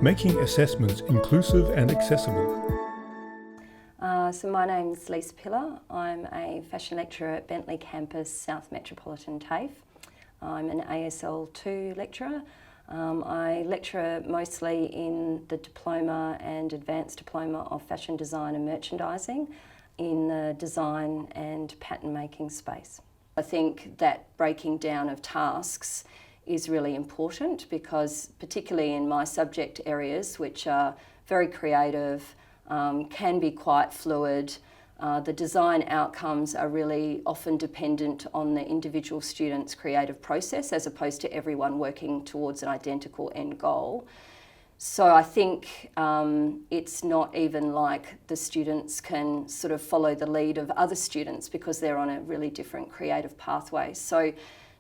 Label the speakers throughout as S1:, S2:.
S1: making assessments inclusive and accessible.
S2: So my name's Lisa Pillar. I'm a fashion lecturer at Bentley Campus, South Metropolitan TAFE. I'm an ASL 2 lecturer. I lecture mostly in the diploma and advanced diploma of fashion design and merchandising in the design and pattern making space. I think that breaking down of tasks is really important because particularly in my subject areas, which are very creative, can be quite fluid. The design outcomes are really often dependent on the individual student's creative process as opposed to everyone working towards an identical end goal. So I think it's not even like the students can sort of follow the lead of other students because they're on a really different creative pathway. So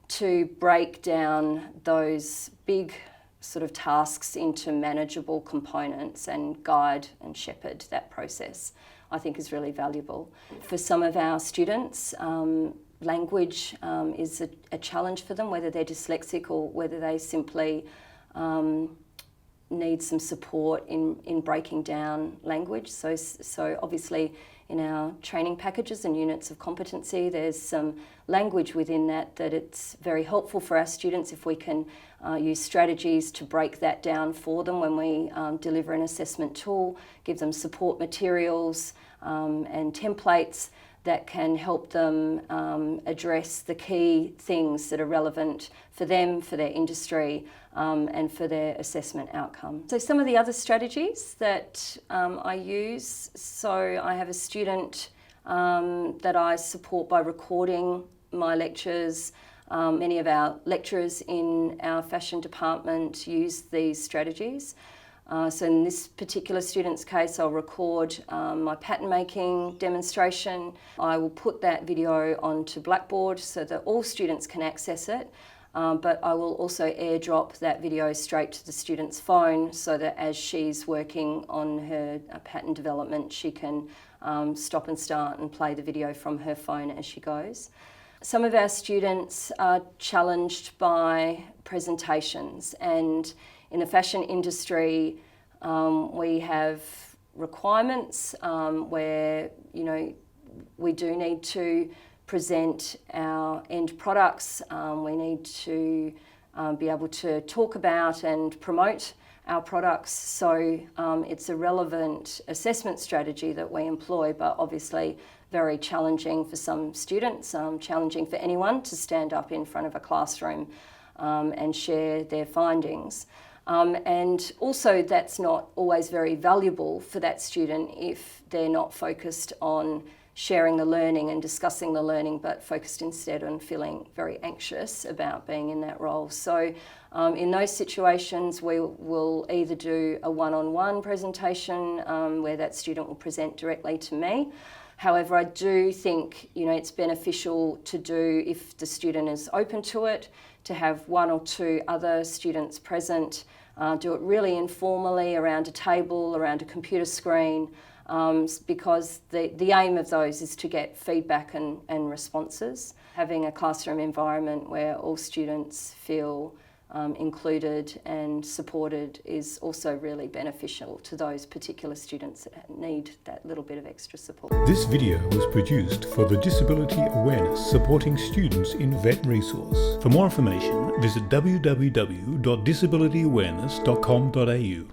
S2: to break down those big sort of tasks into manageable components and guide and shepherd that process, I think is really valuable. For some of our students, language is a challenge for them, whether they're dyslexic or whether they simply need some support in breaking down language. So obviously in our training packages and units of competency, there's some language within that it's very helpful for our students if we can use strategies to break that down for them when we deliver an assessment tool, give them support materials and templates that can help them address the key things that are relevant for them, for their industry, and for their assessment outcome. So some of the other strategies that I use, so I have a student that I support by recording my lectures. Many of our lecturers in our fashion department use these strategies. So in this particular student's case, I'll record my pattern making demonstration. I will put that video onto Blackboard so that all students can access it, but I will also airdrop that video straight to the student's phone so that as she's working on her pattern development, she can stop and start and play the video from her phone as she goes. Some of our students are challenged by presentations, and in the fashion industry, we have requirements where, we do need to present our end products. We need to be able to talk about and promote our products. So it's a relevant assessment strategy that we employ, but obviously very challenging for some students, challenging for anyone to stand up in front of a classroom and share their findings. And also that's not always very valuable for that student if they're not focused on sharing the learning and discussing the learning, but focused instead on feeling very anxious about being in that role. So in those situations, we will either do a one-on-one presentation where that student will present directly to me. However, I do think, it's beneficial to do, if the student is open to it, to have one or two other students present, do it really informally around a table, around a computer screen, because the aim of those is to get feedback and responses. Having a classroom environment where all students feel included and supported is also really beneficial to those particular students that need that little bit of extra support.
S1: This video was produced for the Disability Awareness Supporting Students in VET Resource. For more information, visit www.disabilityawareness.com.au.